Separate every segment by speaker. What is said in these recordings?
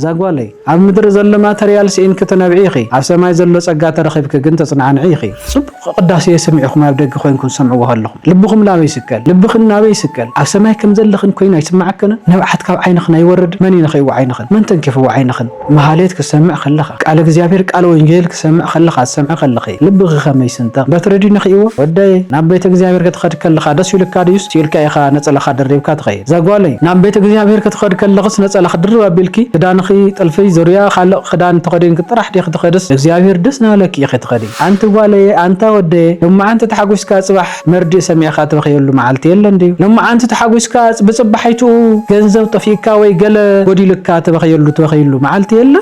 Speaker 1: زاغوالي ኣብ ምድሪ ዘሎ ማተርያል ሲኢን ከተነብዒኺ ኣብ ሰማይ ዘሎ ጸጋ ተረኺብክ ግን ተጽናዕንዒኺ ጽቡቕ ቅዳሴ ሰሚዕኹም ኣብ ደግ ኮይንኩም ሰምዕዎ ኣለኹም ልብኹም ላበይ ይስቀል ልብኽን ናበይ ይስቀል ኣብ ሰማይ ከም ዘለኽን ኮይና ይስማዓክን ነብዓት ካብ ዓይንኽን ኣይወርድ መን ይነኺዎ ዓይንኽን መን ተንኪፍዎ ዓይንኽን መሃሌት ክሰምዕ ከለኻ ቃል እግዚአብሔር ቃል ወንጌል ክሰምዕ ከለኻ ሰምዕ ከለኺ ልብኺ ከመይ ስንጠቕ በትረዲ ነኺዎ ወዳይ ናብ ቤተ እግዚአብሔር ክትኸድ ከለኻ ደስ ይልካ ድዩስ ሲልካ ኢኻ ነጸላኻ ድሪብካ ትኸይድ زاغوالي ናብ ቤተ እግዚአብሔር ክትኸድ ከለኽስ ነጸላኻ ድርብ ኣቢልኪ ክዳንኺ طلفي زوريا خلق خدان تقدين كطرح دي خدس እግዚአብሔር ደስና ለክ ይخدخدي አንተ ጓለየ አንተ ወደ ለማ አንተ ተሐጉስካ ጽባህ መርዲ ሰሚያኻ ተበخيሉ ማዓልት የለ እንዴ ለማ አንተ ተሐጉስካ በጽባህይቱ ገንዘብ ጠፊካ ወይ ገለ ጎዲልካ ተበخيሉ ማዓልት የለ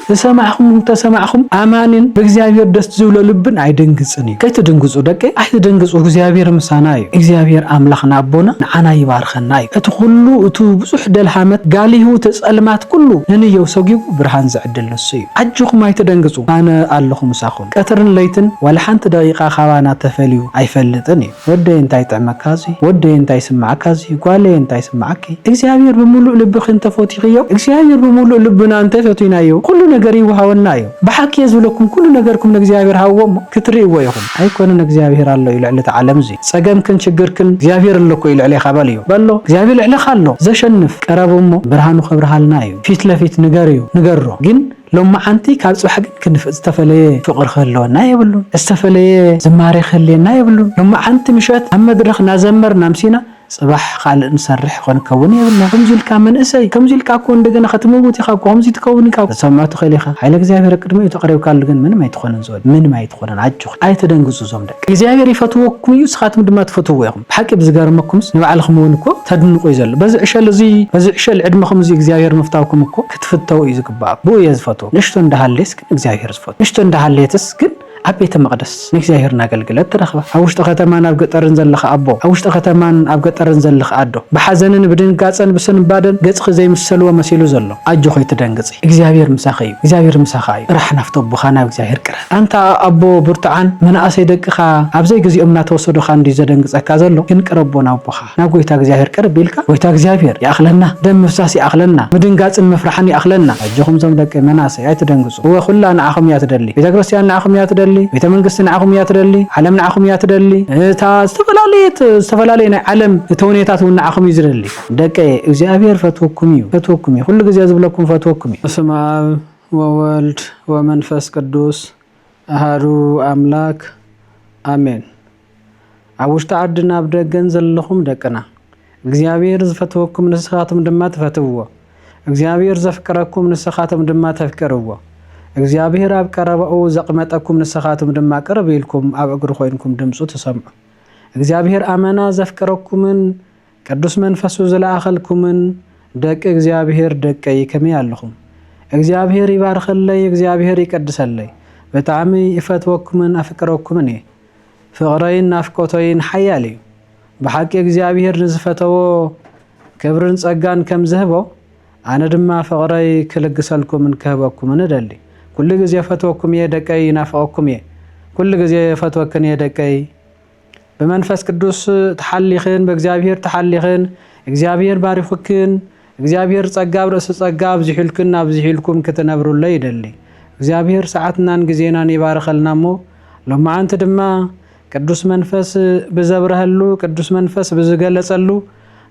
Speaker 1: ተሰማዕኹም አማንን በእግዚአብሔር ደስ ዝብሎ ልብን አይደንግጽኒ ከይተደንግጹ ደቀ አይተደንግጹ እግዚአብሔር ምሳና እዩ እግዚአብሔር አምላኽና አቦና ንዓና ይባርኸና እዩ እቲ ሁሉ እቲ ብዙሕ ደልሃመት ጋሊሁ ተጸልማት ኩሉ ነንየው ሰጊቡ برهان زعدل نسيو عجوخ ما يتدنقصو أنا ألخو مساخون كترن ليتن ولا حنت دقيقة خوانا تفليو أيفلتني ودي انتاي تعمكازي ودي انتاي سمعكازي قالي انتاي سمعكي اكسيابير بمولو لبخ انت فوتي غيو اكسيابير بمولو لبنا انت فوتينايو كل نقري وهاونايو بحكي يزولكم كل نقركم نكسيابير هاوم كتري ويهم هيكون نكسيابير الله يلعلت عالم زي سقم كن شقركن اكسيابير اللوكو يلعلي خباليو بلو اكسيابير يلعلي خالو زشنف قرابومو برهانو خبرهالنايو فيت لفيت نقريو نقرو جن لما أنتي كاب صحق كنف استفلي فقر خلونا يبلون استفلي زماري خلينا يبلون لما أنت مشات أما درخنا زمر نامسينا صباح قال نسرح ونكون يبلنا كمزيل كامن إسي كمزيل كاكون دقنا ختموتي خاكو همزي تكوني كاكو سمعت خليخا حيلك زيابير قدمي تقريب كاللغن من ما يدخلن زود من ما يدخلن عجوخ أي تدنقزو زومدك زيابير يفتوكم يوس خاتم دمات فتوويهم بحكي بزقار مكمس نبعالخم ونكو تدنقو يزل بز عشال زي بز عشال عدم خمزي زيابير مفتاوكم مكو كتفتو يزقباك بو يزفتو نشتو اندهاليس كن زيابير زفتو نشتو اندهاليتس كن عبيت مقدس نكزاهر ناقلقلت ترخبه اوشت ختمان اب قطرن زلخ ابو اوشت ختمان اب قطرن زلخ ادو بحزنن بدنقاصن بسن بادن ገጽ زي مسلو مسيلو زلو اجو خوي تدنقصي እግዚአብሔር ምሳኸይ እግዚአብሔር ምሳኸይ ረሕና ፍተቡኻና እግዚአብሔር ቅረ አንተ አቦ ብርቱዓን መናእሰይ ደቅኻ ኣብዘይ ግዜኦም ናተወሰዱኻ እንዲ ዘደንቅጸካ ዘሎ ግን ቀረቦና አቦኻ ናብ ጎይታ እግዚአብሔር ቀርብ ኢልካ ጎይታ እግዚአብሔር ያኽለና ደም ምፍሳስ ያኽለና ምድንጋጽን መፍራሕን ያኽለና አጆኹም ዘም ደቅ መናእሰይ አይተደንቅጹ ወኹላ ንዓኹም ያትደሊ ቤተክርስቲያን ንዓኹም ያትደሊ ቤተ መንግስት ንዓኹም ያትደሊ ዓለም ንዓኹም ያትደሊ እታ ዝተፈላልየ ናይ ዓለም ተውኔታት ንዓኹም ይዝደሊ ደቀ እግዚአብሔር ፈትወኩም እዩ ሁሉ ጊዜ ዝብለኩም ፈትወኩም እዩ በስመ አብ ወወልድ ወመንፈስ ቅዱስ አሐዱ አምላክ አሜን ኣብ ውሽጢ ዓድና ኣብ ደገን ዘለኹም ደቅና እግዚአብሔር ዝፈትወኩም ንስኻትኩም ድማ ትፈትውዎ እግዚአብሔር ዘፍቅረኩም ንስኻትኩም ድማ ተፍቅርዎ እግዚአብሔር ኣብ ቀረበኡ ዘቅመጠኩም ንስኻትኩም ድማ ቅርብ ኢልኩም ኣብ እግሪ ኮይንኩም ድምፁ ተሰምዑ እግዚአብሔር አመና ዘፍቅረኩምን ቅዱስ መንፈሱ ዝለኣኸልኩምን ደቅ እግዚአብሔር ደቀይ ከመይ ኣለኹም እግዚአብሔር ይባርኸለይ እግዚአብሔር ይቀድሰለይ በጣዕሚ ይፈትወኩምን ኣፍቅረኩምን እየ ፍቕረይን ናፍቆተይን ሓያል እዩ ብሓቂ እግዚአብሔር ንዝፈተዎ ክብርን ጸጋን ከም ዝህቦ ኣነ ድማ ፍቕረይ ክልግሰልኩምን ክህበኩምን እደሊ ኩሉ ጊዜ ፈትወኩም የደቀይ ናፍቆኩም የ ኩሉ ጊዜ ፈትወክን የደቀይ በመንፈስ ቅዱስ ተሐሊኽን በእግዚአብሔር ተሐሊኽን እግዚአብሔር ባሪኹክን እግዚአብሔር ጸጋ ብርእስ ጸጋ ብዝሕልክን ኣብዝሕልኩም ክትነብሩለይ ይደሊ እግዚአብሔር ሰዓትናን ጊዜናን ይባርኸልናሞ ለማዓንቲ ድማ ቅዱስ መንፈስ ብዘብረህሉ ቅዱስ መንፈስ ብዝገለጸሉ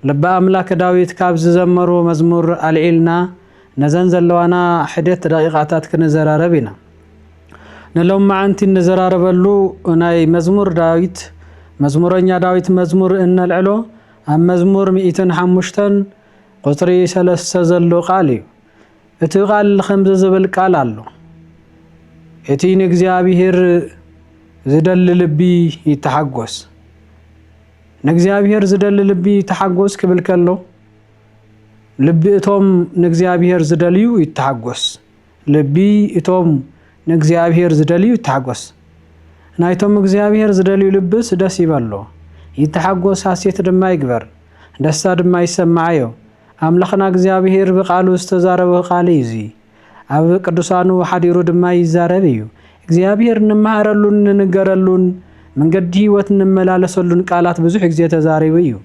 Speaker 1: ልበ አምላክ ዳዊት ካብ ዝዘመሩ መዝሙር አልዒልና ነዘን ዘለዋና ሕደት ደቂቃታት ክንዘራረብ ኢና ንሎማዓንቲ ንዘራረበሉ ናይ መዝሙር ዳዊት መዝሙረኛ ዳዊት መዝሙር እንልዕሎ ኣብ መዝሙር 105 ቁጥሪ 3 ዘሎ ቃል እዩ እቲ ቃል ከምዚ ዝብል ቃል ኣሎ እቲ ንእግዚአብሔር ዝደሊ ልቢ ይተሓጎስ ንእግዚአብሔር ዝደሊ ልቢ ይተሓጎስ ክብል ከሎ ልቢ እቶም ንእግዚአብሔር ዝደልዩ ይተሓጎስ ልቢ እቶም ንእግዚአብሔር ዝደልዩ ይተሓጎስ ናይቶም እግዚአብሔር ዝደልዩ ልብስ ደስ ይበሎ ይተሓጎስ ሐሴት ድማ ይግበር ደስታ ድማ ይሰማዓዮ አምላኽና እግዚአብሔር በቃሉ ዝተዛረበ ቃል እዚ ኣብ ቅዱሳኑ ሓዲሩ ድማ ይዛረብ እዩ እግዚአብሔር ንማሃረሉን ንገረሉን መንገዲ ህይወት እንመላለሰሉን ቃላት ብዙሕ ጊዜ ተዛሪቡ እዩ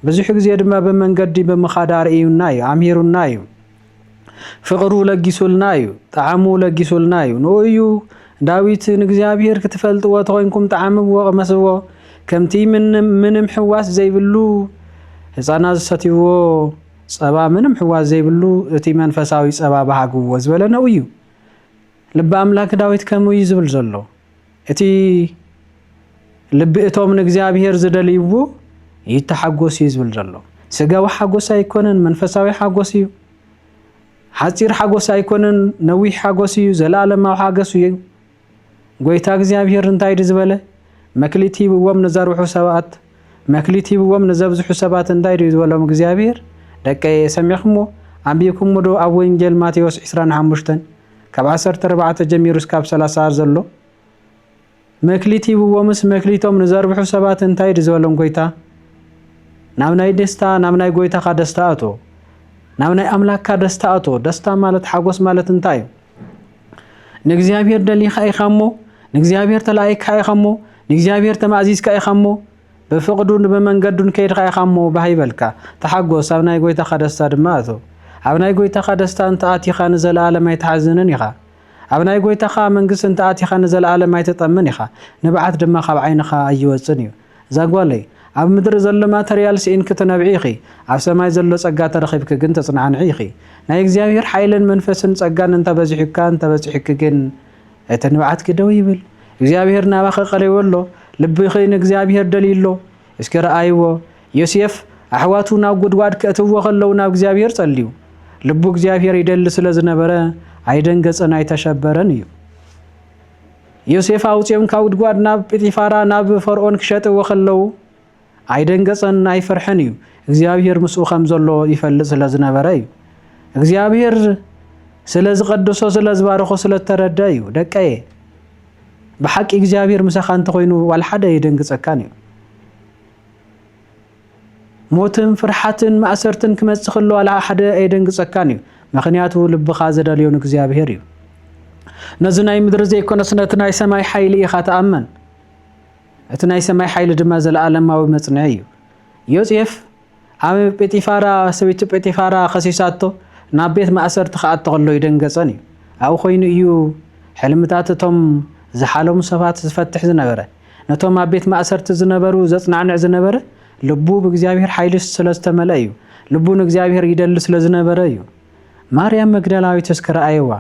Speaker 1: ብዙሕ ጊዜ ድማ በመንገዲ በመኻዳር እዩና እዩ አምሂሩና እዩ ፍቅሩ ለጊሱልናዩ ጣዕሙ ለጊሱልናዩ ንዩ ዳዊት ንእግዚአብሔር ክትፈልጥዎ ተኮይንኩም ጣዕምዎ ቅመስዎ ከምቲ ምንም ሕዋስ ዘይብሉ ህፃናት ዝሰትይዎ ፀባ ምንም ሕዋስ ዘይብሉ እቲ መንፈሳዊ ፀባ ባሃግዎ ዝበለ ነው እዩ ልቢ አምላክ ዳዊት ከምኡ ዝብል ዘሎ እቲ ልቢ እቶም ንእግዚአብሔር ዝደልይዎ ይተሓጎስ ዝብል ዘሎ ስጋዊ ሓጎስ ኣይኮነን መንፈሳዊ ሓጎስ እዩ ሓፂር ሓጎስ ኣይኮነን ነዊሕ ሓጎስ እዩ ዘላለማዊ ሓጎስ እዩ ጎይታ እግዚአብሔር እንታይ ዝበለ መክሊት ሂብዎም ንዘርሑ ሰባት መክሊት ሂብዎም ንዘብዝሑ ሰባት እንታይ ዝበሎም እግዚአብሔር ደቀይ ሰሚዕክሞ አንቢብክሞ ዶ ኣብ ወንጌል ማቴዎስ 25 ካብ 14 ጀሚሩ እስካብ 30 ዘሎ መክሊት ሂብዎምስ መክሊቶም ንዘርሑ ሰባት እንታይ ዝበሎም ጎይታ ናብ ናይ ደስታ ናብ ናይ ጎይታኻ ደስታ ኣቶ ናብ ናይ አምላክካ ደስታ ኣቶ ደስታ ማለት ሓጎስ ማለት እንታይ ንእግዚአብሔር ደሊኻ ኢኻሞ ንእግዚአብሔር ተላኢካ ኢኻሞ ንእግዚአብሔር ተማእዚዝካ ኢኻሞ በፍቅዱን በመንገዱን ከይድካ ኢኻሞ ባይበልካ ተሓጎስ ኣብ ናይ ጎይታኻ ደስታ ድማ ኣቶ ኣብ ናይ ጎይታኻ ደስታ እንተኣቲኻ ንዘለዓለም ኣይተሓዝንን ኢኻ ኣብ ናይ ጎይታኻ መንግስት እንተኣቲኻ ንዘለዓለም ኣይተጠምን ኢኻ ንብዓት ድማ ካብ ዓይንኻ ኣይወፅን እዩ ዛጓለይ ኣብ ምድሪ ዘሎ ማተርያል ሲኢን ክትነብዒ ኢኺ ኣብ ሰማይ ዘሎ ጸጋ ተረኺብክ ግን ተጽናዕኒ ኢኺ ናይ እግዚአብሔር ኃይልን መንፈስን ጸጋን እንተበዚሕክ ግን እቲ ንብዓት ክደው ይብል እግዚአብሔር ናባኸ ቀሪበሎ ልብኺ ንእግዚአብሔር ደሊሎ እስኪ ረአይዎ ዮሴፍ ኣሕዋቱ ናብ ጉድጓድ ከእትዎ ከለው ናብ እግዚአብሔር ጸልዩ ልቡ እግዚአብሔር ይደሊ ስለ ዝነበረ ኣይደንገጸን ኣይተሸበረን እዩ ዮሴፍ አውጽዮም ካብ ጉድጓድ ናብ ጲጢፋራ ናብ ፈርዖን ክሸጥዎ ከለው ኣይደንገጸን ኣይፈርሕን እዩ እግዚአብሔር ምስኡ ከም ዘሎ ይፈልጥ ስለ ዝነበረ እዩ እግዚአብሔር ስለ ዝቀድሶ ስለ ዝባርኾ ስለ ተረዳ እዩ ደቀየ بحق እግዚአብሔር ምሳኻ እንተ ኮይኑ ዋል ሓደ ይደንግጸካን እዩ ሞትን ፍርሓትን ማእሰርትን ክመጽእ ከሎ ዋል ሓደ ይደንግጸካን እዩ ምክንያቱ ልብኻ ዘደልዮ እግዚአብሔር እዩ ነዚ ናይ ምድሪ ዘይኮነስ ነቲ ናይ ሰማይ ኃይል ኢኻ ተኣመን እቲ ናይ ሰማይ ኃይል ድማ ዘለዓለማዊ መጽንዕ እዩ ዮሴፍ ኣብ ጲጢፋራ ሰበይቲ ጲጢፋራ ከሲሳቶ ናብ ቤት ማእሰርት ከኣቶ ከሎ ይደንገጸን እዩ ኣብ ኮይኑ እዩ ሕልምታት እቶም ዝሓሎም ሰባት ዝፈትሕ ዝነበረ ነቶም ኣብ ቤት ማእሰርት ዝነበሩ ዘጽናዕንዕ ዝነበረ ልቡ ብእግዚአብሔር ኃይል ስለ ዝተመልአ እዩ ልቡ ንእግዚአብሔር ይደሊ ስለ ዝነበረ እዩ ማርያም መግደላዊት ተስከራአይዋ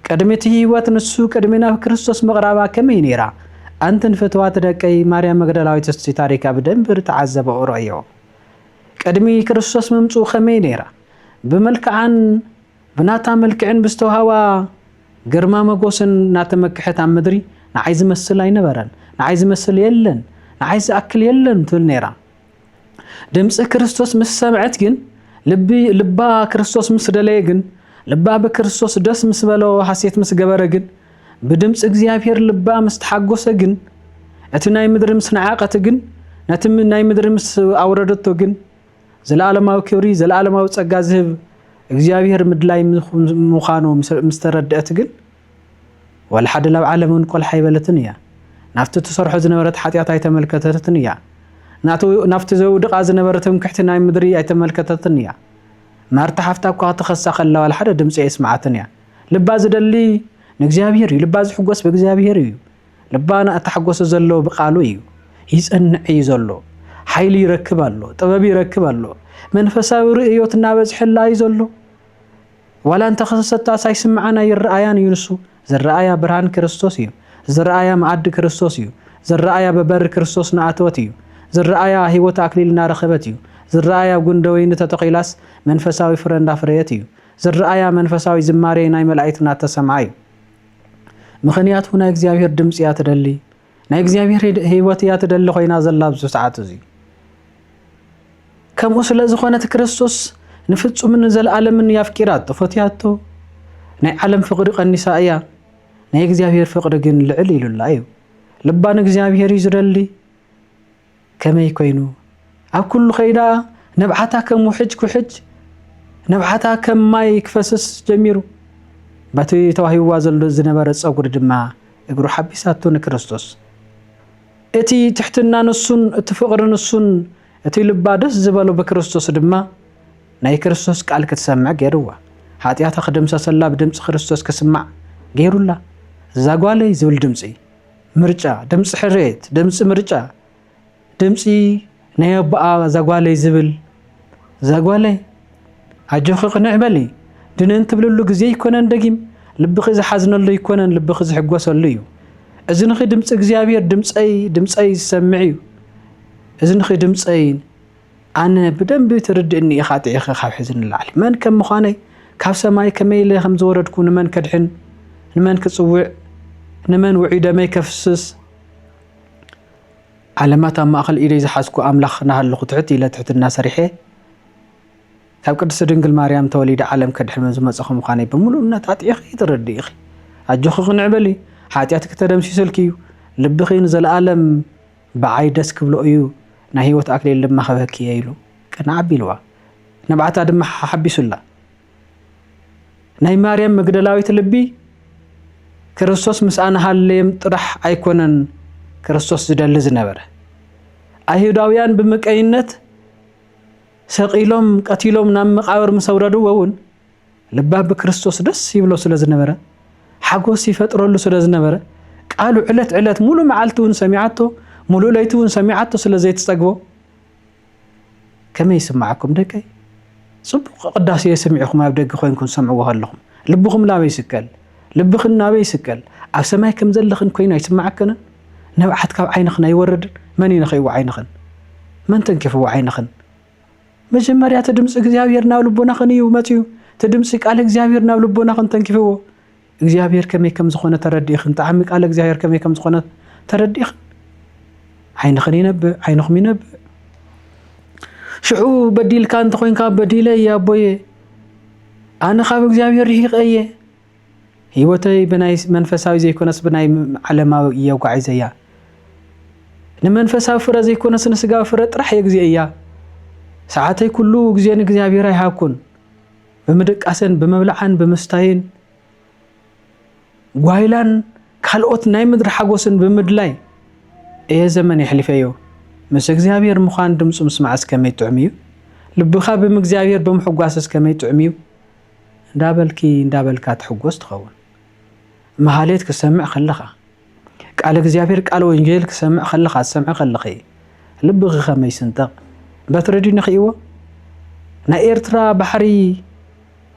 Speaker 1: ቀድሚት ህይወት ንሱ ቀድሚና ክርስቶስ መቅራባ ከመይ ነራ አንተን ፈትዋት ደቀይ ማርያም መግደላዊት ታሪካ በደንብ ተዓዘበው ረአዮ ቀድሚ ክርስቶስ መምጹ ከመይ ነራ በመልክዓን ብናታ መልክዕን ብስተውሃዋ ግርማ መጎስን ናተመክሐት ኣብ ምድሪ ንዓይ ዝመስል ኣይነበረን ንዓይ ዝመስል የለን ንዓይ ዝኣክል የለን ትብል ነራ ድምጽ ክርስቶስ ምስ ሰምዐት ግን ልባ ክርስቶስ ምስ ደለየ ግን ልባ በክርስቶስ ደስ ምስ በሎ ሐሴት ምስ ገበረ ግን بدمس እግዚአብሔር ልባ መስተሐጎሰ ግን እቲ ናይ ምድር ምስ ነዓቀት ግን ነቲ ናይ ምድር ምስ አውረደቶ ግን ዘላለማዊ ክብሪ ዘላለማዊ ጸጋ ዝህብ እግዚአብሔር ምድላይ ምዃኑ ምስተረድአት ግን ወላ ሓደ ላብ ዓለምን ቆል ሓይበለትን እያ ናፍቲ ተሰርሖ ዝነበረት ኃጢአት ኣይተመልከተትን እያ ናፍቲ ዘውድቃ ዝነበረትም ክሕቲ ናይ ምድሪ ኣይተመልከተትን እያ ማርታ ሓፍታ እኳ ተኸሳ ከላ ወላ ሓደ ድምጽ ይስማዓትን እያ ልባ ዝደሊ ንእግዚአብሔር ልባ ዝሕጎስ በእግዚአብሔር እዩ ልባና ተሐጎሰ ዘሎ በቃሉ እዩ ይጸንዕ እዩ ዘሎ ኃይል ይረክብ አሎ ጥበብ ይረክብ አሎ መንፈሳዊ ርእዮትና በዝሕላ እዩ ዘሎ ወላ እንተ ኸሰታ ሳይስማዓና ይርአያን ይንሱ ዝረአያ ብርሃን ክርስቶስ እዩ ዝረአያ ማዕድ ክርስቶስ እዩ ዝረአያ በበር ክርስቶስ ናአተወት እዩ ዝረአያ ህይወት አክሊልና ረኸበት እዩ ዝረአያ ጉንደወይን ተተኺላስ መንፈሳዊ ፍረንዳ ፍረየት እዩ ዝረአያ መንፈሳዊ ዝማሬ ናይ መላእክትና ተሰማዕ እዩ ምኽንያቱ ናይ እግዚአብሔር ድምጽ ያ ተደሊ ናይ እግዚአብሔር ህይወት ያ ተደሊ ኮይና ዘላ ብዙ ሰዓት እዚ ከምኡ ስለ ዝኾነት ክርስቶስ ንፍጹምን ዘለዓለምን ያፍቂራት ፈትያቶ ናይ ዓለም ፍቅሪ ቀኒሳ እያ ናይ እግዚአብሔር ፍቅሪ ግን ልዕል ኢሉላ እዩ ልባን እግዚአብሔር ይዝደሊ ከመይ ኮይኑ ኣብ ኩሉ ኸይዳ ነብዓታ ከም ውሕጅ ኩሕጅ ነብዓታ ከም ማይ ክፈስስ ጀሚሩ ባቲ ተዋሂዋ ዘሎ ዝነበረ ጸጉር ድማ እግሩ ሓቢሳቶ ንክርስቶስ እቲ ትሕትና ንሱን እቲ ፍቅሪ ንሱን እቲ ልባ ደስ ዝበሎ በክርስቶስ ድማ ናይ ክርስቶስ ቃል ክትሰምዕ ገይርዋ ሓጢያታ ክደምሰሰላ ብድምፂ ክርስቶስ ክስማዕ ገይሩላ ዛጓለይ ዝብል ድምፂ ምርጫ ድምፂ ሕሬት ድምፂ ምርጫ ድምፂ ናይ ኣቦኣ ዛጓለይ ዝብል ዛጓለይ ኣጆኺ ቅንዕ በሊ ድንን ትብልሉ ግዜ ይኮነን ደጊም ልብኺ ዝሓዝነሉ ይኮነን ልብኺ ዝሕጎሰሉ እዩ እዚ ንኺ ድምፂ እግዚኣብሔር ድምፀይ ዝሰምዕ እዩ እዚ ንኺ ድምፀይ ኣነ ብደንቢ ትርድእኒ ኢኻ ጥዒኺ ካብ ሕዚ ንላዕሊ መን ከም ምዃነይ ካብ ሰማይ ከመይ ኢለ ከም ዝወረድኩ ንመን ከድሕን ንመን ክፅውዕ ንመን ውዑይ ደመይ ከፍስስ ዓለማት ኣብ ማእኸል ኢደይ ዝሓዝኩ ኣምላኽ ናሃለኹ ትሕት ኢለ ትሕትና ሰሪሐ ካብ ቅድስቲ ድንግል ማርያም ተወሊደ ዓለም ከድሕን ዝመፀኹ ምዃነይ ብምሉእ እምነት ኣጥዒኺ ትርድእ ኢኺ ኣጆኺ ቅንዕ በሊ ሓጢያትክ ተደምሲሱልኪ እዩ ልብኺ ንዘለኣለም ብዓይ ደስ ክብሎ እዩ ናይ ህይወት ኣክሊል ድማ ኸበኪ እየ ኢሉ ቅንዕ ኣቢልዋ ነብዓታ ድማ ሓቢሱላ ናይ ማርያም መግደላዊት ልቢ ክርስቶስ ምስኣና ሃለየም ጥራሕ ኣይኮነን ክርስቶስ ዝደሊ ዝነበረ ኣይሁዳውያን ብምቀይነት ሰቂሎም ቀቲሎም ናብ መቃብር ምስ ኣውረድዎ እውን ልባ ብክርስቶስ ደስ ይብሎ ስለ ዝነበረ ሓጎስ ይፈጥረሉ ስለ ዝነበረ ቃሉ ዕለት ዕለት ሙሉእ መዓልቲ እውን ሰሚዓቶ ሙሉእ ለይቲ እውን ሰሚዓቶ ስለ ዘይትፀግቦ ከመይ ይስማዓኩም ደቀይ ጽቡቕ ቅዳሴ የሰሚዕኹም ኣብ ደገ ኮይንኩም ሰምዕዎ ኣለኹም ልብኹም ናበይ ይስቀል ልብኽን ናበይ ይስቀል ኣብ ሰማይ ከም ዘለኽን ኮይኑ ኣይስማዓክን ነብዓት ካብ ዓይንኽን ኣይወርድን መን ይነኸይዎ ዓይንኽን መን ተንኪፍዎ ዓይንኽን መጀመርያ ድምፂ እግዚኣብሔር ናብ ልቦናኽን እዩ መፅዩ ድምፂ ቃል እግዚኣብሔር ናብ ልቦናኽን ተንኪፍዎ እግዚኣብሔር ከመይ ከም ዝኾነ ተረዲእኽን ጣዕሚ ቃል እግዚኣብሔር ከመይ ከም ዝኾነ ተረዲእኽን ዓይንኽን ይነብእ ዓይንኹም ይነብእ ሽዑ በዲልካ እንተኮይንካ በዲለ ኣቦየ ኣነ ካብ እግዚኣብሔር ርሒቐ እየ ህይወተይ ብናይ መንፈሳዊ ዘይኮነስ ብናይ ዓለማዊ እየጓዒዘ እያ ንመንፈሳዊ ፍረ ዘይኮነስ ንስጋዊ ፍረ ጥራሕ የግዚእ እያ ሰዓተይ ኩሉ ግዜ ንእግዚኣብሔር ኣይሃብኩን ብምድቃሰን ብምብላዓን ብምስታይን ጓይላን ካልኦት ናይ ምድሪ ሓጎስን ብምድላይ እየ ዘመን ይሕሊፈዮ ምስ እግዚኣብሔር ምዃን ድምፁ ምስማዓስ ከመይ ጥዕም እዩ ልብኻ ብምግዚኣብሔር ብምሕጓስስ ከመይ ጥዕም እዩ እንዳበልካ ትሕጎስ ትኸውን መሃሌት ክሰምዕ ከለኻ ቃል እግዚኣብሔር ቃል ወንጌል ክሰምዕ ከለኻ ትሰምዕ ከለኺ ልብኺ ከመይ ስንጠቕ በትሪ ድዩ ንኽእዎ ናይ ኤርትራ ባሕሪ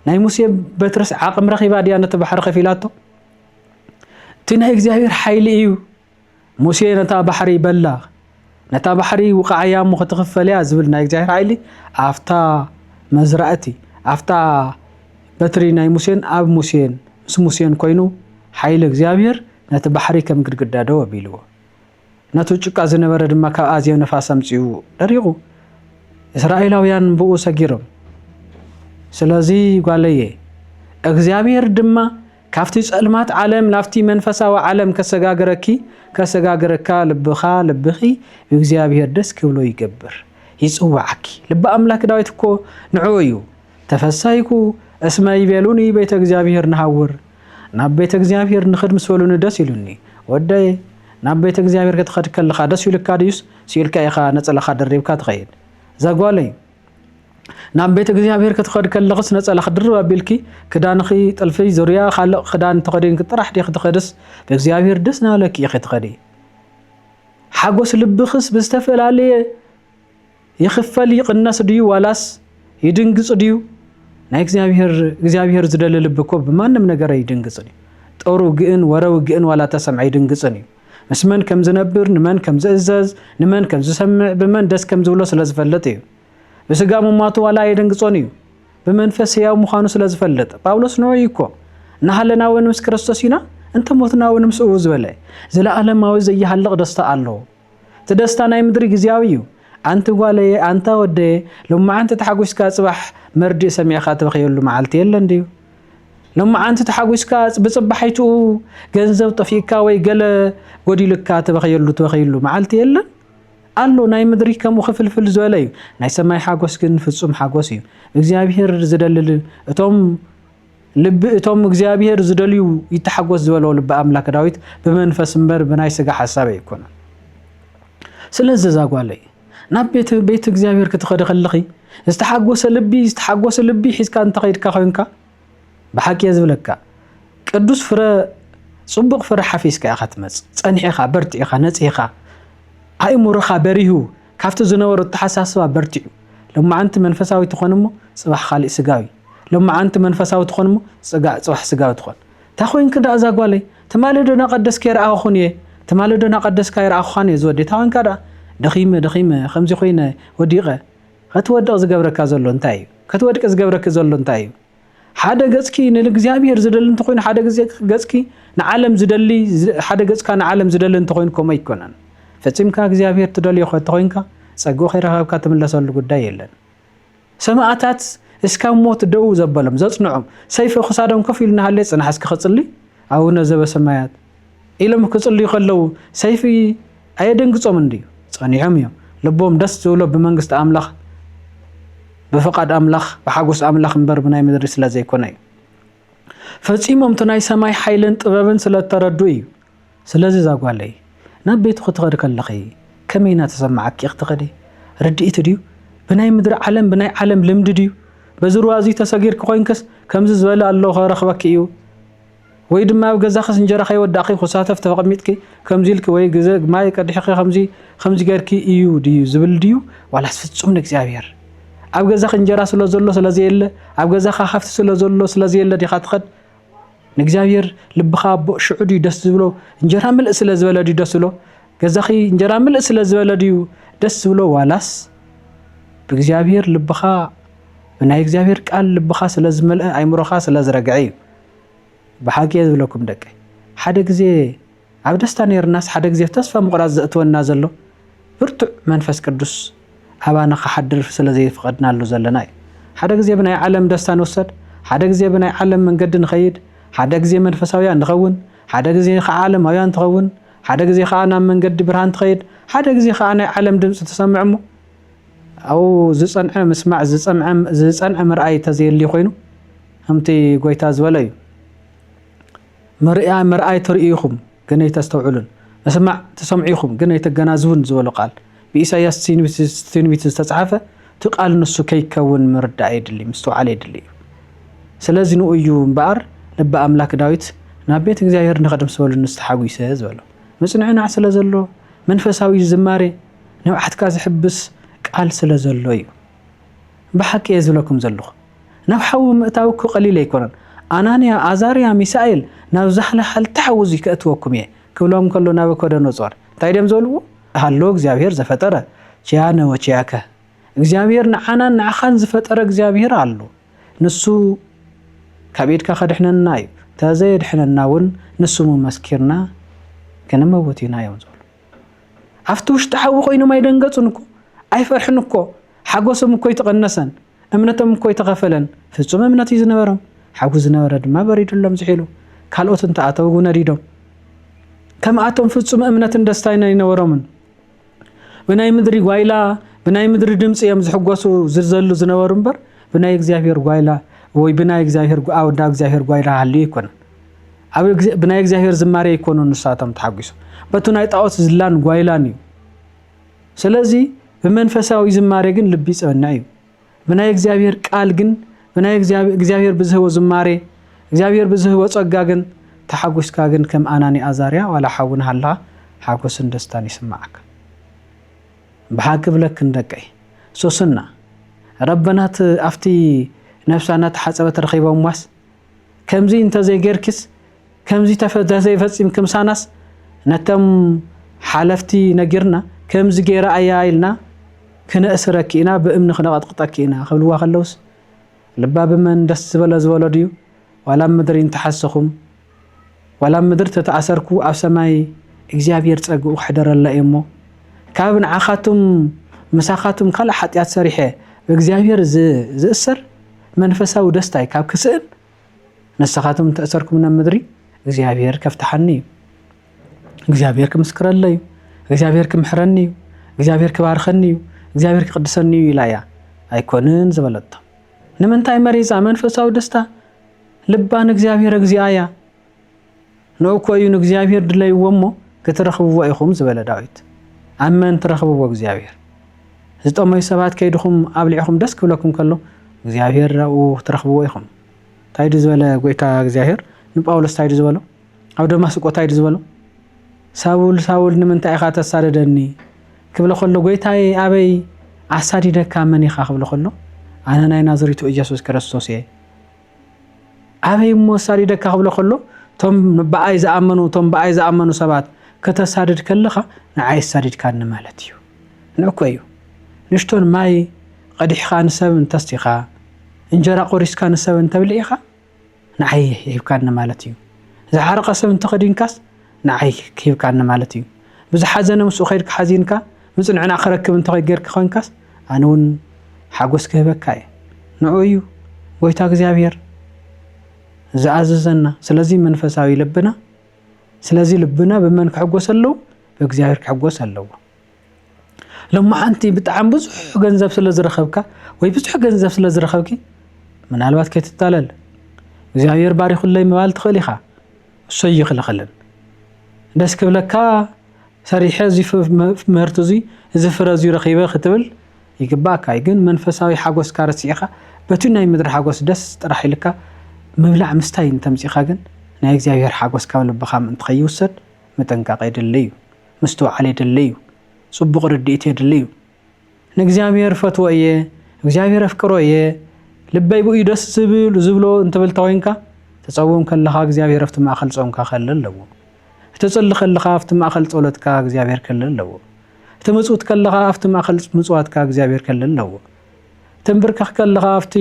Speaker 1: ናይ ሙሴ በትረስ ዓቕም ረኺባ ድያ ነቲ ባሕሪ ከፊላቶ እቲ ናይ እግዚኣብሔር ሓይሊ እዩ ሙሴ ነታ ባሕሪ በላ ነታ ባሕሪ ውቃዓያ እሞ ክትኽፈልያ ዝብል ናይ እግዚኣብሔር ሓይሊ ኣፍታ መዝራእቲ ኣፍታ በትሪ ናይ ሙሴን ኣብ ሙሴን ምስ ሙሴን ኮይኑ ሓይሊ እግዚኣብሔር ነቲ ባሕሪ ከም ግድግዳ ደው ኣቢልዎ ነቲ ጭቃ ዝነበረ ድማ ካብ ኣዝየም ነፋስ ኣምፂኡ ደሪቑ እስራኤላውያን ብኡ ሰጊሮም ስለዚ ጓለየ እግዚአብሔር ድማ ካፍቲ ጸልማት ዓለም ላፍቲ መንፈሳዊ ዓለም ከሰጋገረካ ልብኻ ልብኺ እግዚአብሔር ደስ ክብሎ ይገብር ይጽዋዓኪ ልብ አምላክ ዳዊት እኮ ንዑ እዩ ተፈሳይኩ እስመ ይቤሉኒ ቤተ እግዚአብሔር ንሃውር ናብ ቤተ እግዚአብሔር ንኽድም ስበሉኒ ደስ ይሉኒ ወደይ ናብ ቤተ እግዚአብሔር ክትኸድ ከለኻ ደስ ይልካ ድዩስ ሲልካ ኢኻ ነጸላኻ ደሪብካ ትኸይድ ዘጓለይ ናብ ቤተ እግዚአብሔር ክትኸድ ከለኽስ ነጸላኻ ድርብ ኣቢልኪ ክዳንኺ ጥልፊ ዙርያ ካልእ ክዳን ተኸዲንክ ጥራሕ ዲኽ ትኸድስ በእግዚአብሔር ደስ ናበለኪ ኢኺ ትኸዲ ሓጎስ ልብኽስ ብዝተፈላለየ ይኽፈል ይቕነስ ድዩ ዋላስ ይድንግጽ ድዩ ናይ እግዚአብሔር ዝደለ ልብ እኮ ብማንም ነገር ይድንግጽ እዩ ጦሩ ግእን ወረው ግእን ዋላ ተሰምዐ ይድንግጽን እዩ መስመን ከም ዝነብር ንመን ከም ዝእዘዝ ንመን ከም ዝሰምዕ ብመን ደስ ከም ዝብሎ ስለ ዝፈልጥ እዩ በስጋ መማቱ ዋላ ይድንግጾን እዩ በመንፈስ ያው ምዃኑ ስለ ዝፈልጥ ጳውሎስ ነው ይኮ ናሃለና ወንስ ክርስቶስ ኢና እንተ ሞትና ወንስ ኡ ዝበለ ዘለዓለማዊ ዘይሃልቕ ደስታ ኣሎ ተደስታ ናይ ምድሪ ግዚያዊ እዩ አንተ ጓለየ አንተ ወደ ለማ አንተ ተሐጉስካ ጽባህ መርዲ ሰሚዕኻ ተበኺየሉ መዓልቲ የለን ድዩ ለማ አንተ ተሐጉስካ በጽባሕይቱ ገንዘብ ጠፊካ ወይ ገለ ጎዲልካ ተበኺየሉ መዓልቲ የለን አሎ ናይ ምድሪ ከም ክፍልፍል ዝበለ እዩ ናይ ሰማይ ሓጎስ ግን ፍጹም ሓጎስ እዩ እግዚአብሔር ዝደልል እቶም እግዚአብሔር ዝደልዩ ይተሐጎስ ዝበለው ልብ አምላክ ዳዊት በመንፈስ እምበር በናይ ስጋ ሐሳብ ይኮነ ስለዚህ ዛጓለይ ናብ ቤት እግዚአብሔር ክትኸድ ከለኺ ዝተሐጎሰ ልቢ ሒዝካ እንተ ኸይድካ ኮይንካ بحكي يزبلك قدوس فرا صبق فرا حفيزك يا ختمص صنحيخا برتيخا نصيخا اي مرخا بريهو كافت زنور التحساسوا برتيو لما انت منفساوي تخونمو صباح خالق سغاوي لما انت منفساوي تخونمو صباح سغاوي تخون تاخوين كدا ازاغوالي تمالدنا قدس كير اخونيه تمالدنا قدس كير اخواني زودي تاون كدا دخيمه خمزي خوينه وديقه كتودق زغبرك زلو انتاي كتودق زغبرك زلو انتاي حدا غصكي نلغزيابير زدل انت خوين حدا غصكي نعالم زدلي حدا غصكا نعالم زدل انت خوين كوما يكونن فصيمكا غزيابير تدلي خو تخوينكا صغو خيرها كتملسل غداي يلن سماعتات اسكا موت دو زبلم زصنعم سيف خصادم كفيلنا هلي صنحس كخصلي اونه زب سمايات إلهم كصلي خلو سيفي ايدنقصوم اندي صنيعم يوم لبوم دس زولو بمنغست املاح بفقد املاح بحقوس املاح منبر بناي مدري سلا زي كوناي فصيمم تناي سماي حيلن طببن سلتردو سلازي زاغوالي نبيت خطغد كلخي كمينا تسمعك يختغدي رديت ديو بناي مدر عالم بناي عالم لمد ديو بزروازي تسغير كوينكس كمز زبل الله رخبك يو وي دما بغزاخس انجرا خي وداخي خصاتف تقميتكي كمزيلك وي غزا ماي قدحخي خمزي غيركي يو ديو زبل ديو ولا فصوم نغزابير اب غزاخ انجرا سلو زلو سلازي يله اب غزاخ خفت سلو زلو سلازي يله دي خاتخد نغزابير لبخا بو شعودي دس زبلو انجرا مل سلازبل دي دسلو غزاخي انجرا مل سلازبل ديو دس زبلو والاس بغزابير لبخا بناي غزابير قال لبخا سلازمل ايمروخا سلازرغعي بحاجه يزبلكم دقي حدا غزي عب دستا نيرناس حدا غزي تسفى مقراز زاتونا زلو برتع منفس قدوس ابانا خحدر سلازي فقدنا له زلنا حدا غزي بناي عالم دستا نوسد حدا غزي بناي عالم منقد نخيد حدا غزي منفساويا نخون حدا غزي عالماويا نتخون حدا غزي خانا منقد برهان تخيد حدا غزي خانا عالم دمص تسمعمو او زصنع مسمع زصنع مرأي تزي اللي خوينو همتي غويتا زولي مرأي ترئيكم كني تستوعلون اسمع تسمعيكم كني تجنازون زول قال بإساياس سينويت تتصحفه تقال نسو كيكون مردا يدلي مستوعل يدلي سلازي نو ايو مبار لب املاك داويت نابيت እግዚአብሔር ንخدم سوال نستحاويس زولو مصنعنا عسل زلو منفساوي زماري نوعتك زحبس قال سلازلو ايو بحكي يزلكم زلو نوحو متاوكو قليل يكونن انانيا ازاريا ميسائيل ناو زحله حل تعوزي كاتوكم كلهم كلو ناو كودنوصار تايدم زولو هالو እግዚአብሔር زفطره ቻያነ ወቻያከ እግዚአብሔር نعانا نعخان زفطره እግዚአብሔር አሉ ንሱ ከቤትካ ከድሕነና እዩ ተዘይድሕነናውን ንሱ መስኪርና ከነመወቲና ይወንዘሉ አፍቱሽ ተሐው ኮይኑ ማይደንገጹንኩ አይፈርሕንኮ ሓጎስም እኮ ይተቀነሰን እምነተም እኮ ይተኸፈለን ፍጹም እምነት ይዝነበረም ሓጉዝ ነበረ ድማ በሪድሎም ዝሒሉ ካልኦትን ተኣተው ነዲዶም ከማአቶም ፍጹም እምነትን ደስታይና ይነበሮምን በናይ ምድሪ ጓይላ በናይ ምድሪ ድምጽ የም ዝሕጎሱ ዝዘሉ ዝነበሩ እምበር በናይ እግዚአብሔር ጓይላ ወይ በናይ እግዚአብሔር አውዳ እግዚአብሔር ጓይላ አለ ይኮን አብ በናይ እግዚአብሔር ዝማሬ ይኮኑ ንሳተም ተሐጉሱ በቱናይ ጣዖት ዝላን ጓይላን እዩ ስለዚህ በመንፈሳዊ ዝማሬ ግን ልብ ይጽና እዩ በናይ እግዚአብሔር ቃል ግን በናይ እግዚአብሔር ብዝህቦ ዝማሬ እግዚአብሔር ብዝህቦ ጸጋ ግን ተሐጉስካ ግን ከም አናኒ አዛሪያ ወላ ሐውን ሐላ ሐጎስን ደስታን ይስማዓክ بحاكب لك ندقي سوسنا ربنا افتي نفسنا تحسبت رخيبه مواس كمزي انت زي غيركس كمزي تفدا زي فصيم كمساناس نتم حلفتي نغيرنا كمزي غير ايايلنا كنا اسركينا بامن خنقطقطكينا خبلوا خلوس لباب من دس بلا زولديو ولا مدر ينتحسخم ولا مدر تتعسركو اف سماي اغزابير صغو حدر الله يمو كابن عخاتم مساخاتم كلا حطيات سريحه بእግዚአብሔር ዝእሰር መንፈሳዊ ደስታይ ካብ ክስእን ነስኻትም ተእሰርኩም ና ምድሪ እግዚአብሔር ከፍተሐኒ እግዚአብሔር ክምስክረለይ እግዚአብሔር ክምሕረኒ እግዚአብሔር ክባርኸኒ እግዚአብሔር ክቅድሰኒ ይላያ አይኮንን ዝበለታ ንምንታይ መሪፃ መንፈሳዊ ደስታ ልባን እግዚአብሔር እግዚአያ ነው ኮይኑ እግዚአብሔር ድለይዎሞ ክትረኽብዎ ኢኹም ዝበለ ዳዊት አመን ተረኽብዎ እግዚአብሔር ዝጠመይ ሰባት ከይድኹም አብሊዕኹም ደስ ክብለኩም ከሎ እግዚአብሔር ራኡ ተረኽብዎ ኢኹም تايد زبالة قويتا እግዚአብሔር نباولس تايد زبالو أو دمسكو تايد زبالو ሳውል ንምንታይ ኢኻ ተሳደደኒ ክብለ ከሎ ጎይታዬ አበይ አሳዲደካ መን ኢኻ ክብለ ከሎ አነ ናይ ናዝሬቱ ኢየሱስ ክርስቶስ እየ አበይ ሞሳዲደካ ክብለ ከሎ ቶም በአይ ዝኣመኑ ሰባት ከተሳደድ ከለኻ ንዓይ ሳዲድካኒ ማለት እዩ ንዕኮዩ ንሽቶን ማይ ቀዲሕኻ ንሰብ እንተስቲኻ እንጀራ ቆሪስካ ንሰብ እንተብልኢኻ ንዓይ ይብካኒ ማለት እዩ ዝሓረቀ ሰብ እንተኸዲንካስ نعي كيف كان مالتي بز حزنه مسو خيرك حزينك مصنعنا خركب انت غيرك خوينكاس انون حاغوس كبكاي نعيو ويتا እግዚአብሔር زعززنا ስለዚህ መንፈሳዊ ልብና በመን ከሐጎሰለው በእግዚአብሔር ከሐጎሰለው لما انت بتعم بزح ገንዘብ ስለዝረኸብካ ወይ ብዙሕ ገንዘብ ስለዝረኸብኪ ምናልባት ከተታለል እግዚአብሔር ባሪኹለይ መባል ትኸሊኻ እሰይ ይኽለኸለን داس كبلكا سريحة زي مرتزي زفرزي رخيبة ختبل يقباكا يقن منفساوي حاقوس كارسيخا باتونا يمدر حاقوس داس ترحي لكا مبلع مستاين تمسيخا قن نايك زيار حاقوس كامل بخام انتخي وسد متنكا قيد الليو مستوى عليه الليو صبق رديتي الليو نايك زيار فتوى ايه زيار افكرو ايه لباي بو يدس زبل وزبلو انتبل طوينكا تصوون كاللخاك زيار افتما اخل صومكا خلل لو تتصلخ اللخافت ما أخلت أولدك እግዚአብሔር كلل لو تمصوت كلخافت ما أخلت مصواتك እግዚአብሔር كلل لو تنبركخ كلخافت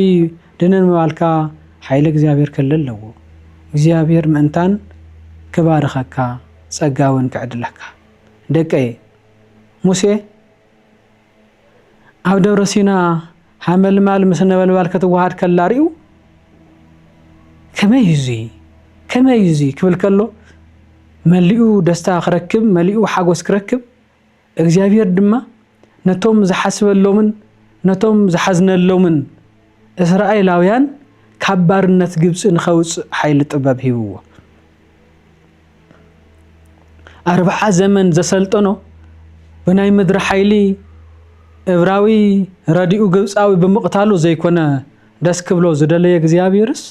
Speaker 1: دنن مالك حيل እግዚአብሔር كلل لو እግዚአብሔር منتان كبارخك صقاون كعدلك دقي موسى أو دورسينا حمل مال مسنبلبال كتوهاد كلاريو كما يزي كبل كلو مليو دستا خركب مليو حاجوس كركب እግዚአብሔር ድማ ነቶም ዝሐስበሎምን ነቶም ዝሐዝነሎምን እስራኤላውያን ከባርነት ግብጽ ንኸውጽ ኃይል ጥበብ ሂብዎ 40 ዘመን ዘሰልጠኖ በናይ ምድር ኃይሊ ዕብራዊ ረዲኡ ግብጻዊ በመቅታሉ ዘይኮነ ደስ ክብሎ ዝደለየ እግዚአብሔርስ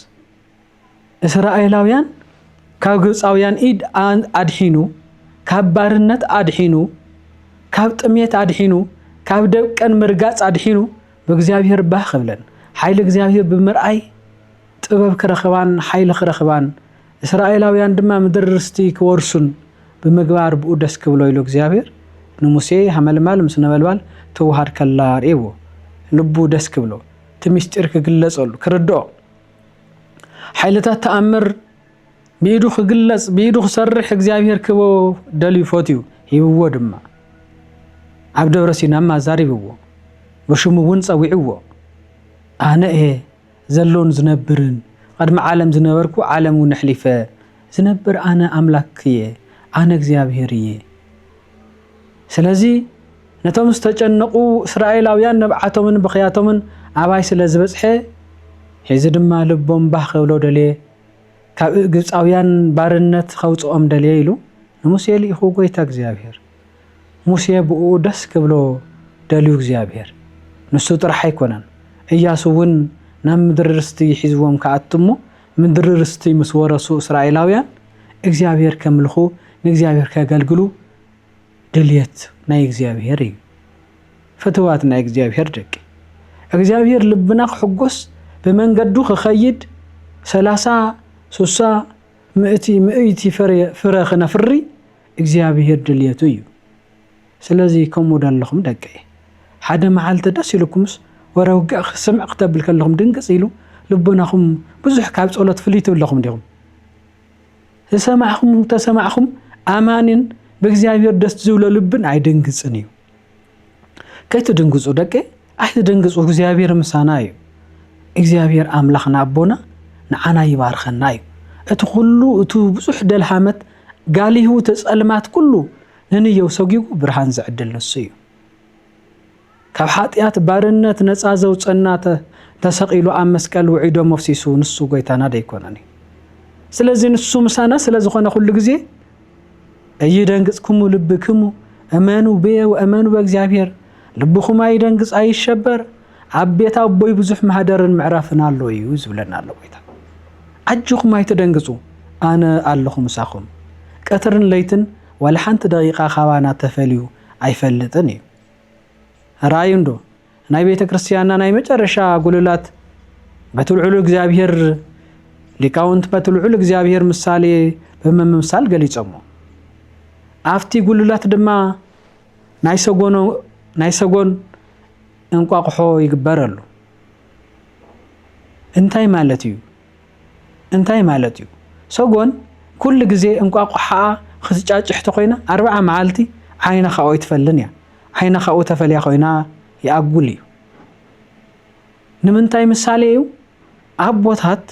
Speaker 1: እስራኤላውያን ካብ ግብጻውያን ኢድ አድሒኑ ካብ ባርነት አድሒኑ ካብ ጥሜት አድሒኑ ካብ ደቀን ምርጋጽ አድሒኑ በእግዚአብሔር ባህ ኸብለን ኃይል እግዚአብሔር በመርአይ ጥበብ ከረኸባን ኃይል ከረኸባን እስራኤላውያን ድማ ምድር ርስቲ ክወርሱን በመግባር ብኡ ደስ ክብሎ ኢሉ እግዚአብሔር ንሙሴ ሐመልማል ምስነበልባል ተዋሃድ ከላሪዎ ልቡ ደስ ክብሎ ትምስጢር ክግለጸሉ ክርዶ ኃይለታት ተአምር بيدو خجلس بيدو خسرح እግዚአብሔር كبو دلي فوتيو يبو دما عبد الرسينا ما زاريبو وشمو ون صويعو انا زلون زنبرن قدم عالم زنبركو عالم ونحلفه زنبر انا املاكيه انا እግዚአብሔርيه ስለዚህ ነቶም ዝተጨነቁ እስራኤላውያን ነብዓቶምን በخياتهم አባይ ስለዝበጽሐ ሄዚ ድማ ልቦም ባህ ከብሎ ደልየ ካብ ግብጻውያን ባርነት ኸውጽኦም ደልየ ኢሉ ንሙሴ ልኢኹ ጎይታ እግዚአብሔር ሙሴ ብኡ ደስ ክብሎ ደልዩ እግዚአብሔር ንሱ ጥራሕ ኣይኮነን ኢያሱ ውን ናብ ምድሪ ርስቲ ሒዝዎም ከኣትሞ ምድሪ ርስቲ ምስ ወረሱ እስራኤላውያን እግዚአብሔር ከምልኹ ንእግዚአብሔር ከገልግሉ ድልየት ናይ እግዚአብሔር እዩ ፍትዋት ናይ እግዚአብሔር ደቂ እግዚአብሔር ልብና ክሕጎስ በመንገዱ ክኸይድ 30 مئتي فرخ نفري እግዚአብሔር ድልየቱ እዩ ስለዚህ ከሞዳል ለኹም ደቀይ ሓደ መዓልተ ደስ ኢሉኩምስ ወረውጋ ስምዕ ክተብል ከለኹም ድንቅጽ ኢሉ ልቦናኹም ብዙሕ ካብ ጸሎት ፍሊቱ ለኹም ዲኹም ተሰማዕኹም አማንን በእግዚአብሔር ደስ ዝብሎ ልብን አይደንግጽን እዩ ከይትድንግጹ ደቀይ አይትድንግጹ እግዚአብሔር ምሳና እዩ እግዚአብሔር አምላኽና አቦና ንዓና ይባርኸና እዩ እቲ ኩሉ እቲ ብዙሕ ደልሃመት ጋሊሁ ተጸልማት ኩሉ ነንየው ሰጊጉ ብርሃን ዝዕድል ንሱ እዩ ካብ ኃጢአት ባርነት ነፃ ዘውፀና ተሰቂሉ ኣብ መስቀል ውዒዶ መፍሲሱ ንሱ ጎይታና ደይኮነኒ ስለዚህ ንሱ ምሳና ስለዝኾነ ኩሉ ግዜ እይደንግጽኩሙ ልብክሙ እመኑ በየ ወእመኑ በእግዚአብሔር ልብኹም አይደንግጽ አይሸበር ኣብ ቤት ኣቦይ ብዙሕ ማህደርን ምዕራፍን ኣሎ እዩ ዝብለና ኣሎ ጎይታ عجكم ما يتدنقصوا أنا ألخم مساخم كترن ليتن ولا حنت دقيقة خوانا تفليو أيفلتني رايندو ناي بيت كريستيانا ناي مجرشا قولولات بتلعلو እግዚአብሔር ሊቃውንት በትልዑል እግዚአብሔር ምሳሌ በመምሳል ገሊጾሞ አፍቲ ጉልላት ድማ ናይ ሰጎን እንቋቅሖ ይግበረሉ እንታይ ማለት እዩ ሰጎን ኩል ግዜ እንቋቅሖ ክትጫጭሕ ተኮይና 40 መዓልቲ ዓይና ካኦ ይትፈልን ያ ዓይና ካኦ ተፈልያ ኮይና ይአጉል እዩ ንምንታይ ምሳሌ እዩ አቦታት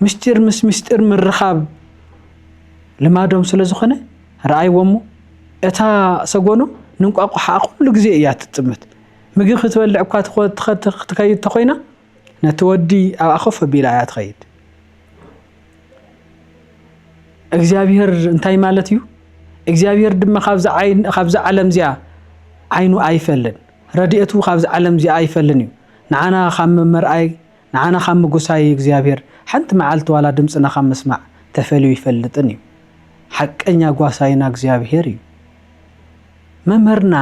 Speaker 1: ምስጢር ምርኻብ ለማዶም ስለዝኾነ ረአይዎሞ እታ ሰጎኖ ንንቋቁሓ ኩሉ ግዜ እያ ትጥምት ምግብ ክትበልዕ እኳ ትኸይድ ተኮይና ነትወዲ ኣብ ኣኸፍ ቢላ እያ ትኸይድ እግዚአብሔር እንታይ ማለት እዩ እግዚአብሔር ድማ ካብዛ ዓለም እዚኣ ዓይኑ ኣይፈልን ረድኤቱ ካብዛ ዓለም እዚኣ ኣይፈልን እዩ نعنا خام مرأي نعنا خام قصاي እግዚአብሔር حنت معلت ولا دمصنا خام مسمع تفليو يفلطني حقኛ قصاينا እግዚአብሔር እዩ መምህርና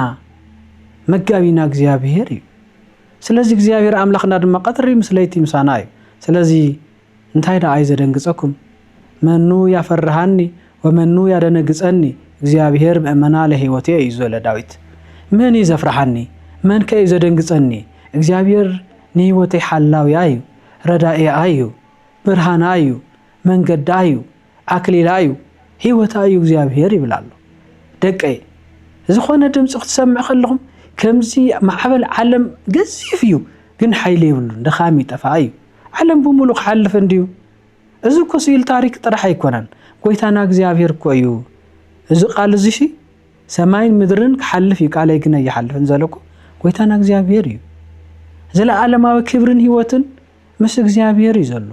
Speaker 1: መጋቢና እግዚአብሔር እዩ ስለዚህ እግዚአብሔር አምላክና ድማ ቀጥሪ ምስለይቲ ምሳና እዩ ስለዚህ እንታይ ዳ አይዘደንግጸኩም መኑ ያፈርሃኒ ወመኑ ያደነግጸኒ እግዚአብሔር በእመና ለህይወቴ ይዞለ ዳዊት ምን ይዘፍርሃኒ ምን ከይዘደንግጸኒ እግዚአብሔር ንህይወቴ ሓላዊ እዩ ረዳኢ እዩ ብርሃን እዩ መንገድ እዩ አክሊል እዩ ህይወት እዩ እግዚአብሔር ይብላሉ ደቀይ ዝኾነ ድምጽ ክትሰምዕ ከለኹም ከምዚ ማዕበል ዓለም ገዚፍ እዩ ግን ሓይሊ ይብሉ ደኻሚ ጠፋ እዩ ዓለም ብሙሉ ክሓልፍ እንዲዩ እዚ ኮሲል ታሪክ ጥራሕ ኣይኮነን ጎይታና እግዚአብሔር እኮ እዩ እዚ ቃል እዚ ሰማይን ምድርን ክሓልፍ ይቃለይ ግን ይሓልፍን ዘለኮ ጎይታና እግዚአብሔር እዩ ዘለዓለማዊ ክብርን ህይወትን ምስ እግዚአብሔር ይዘሉ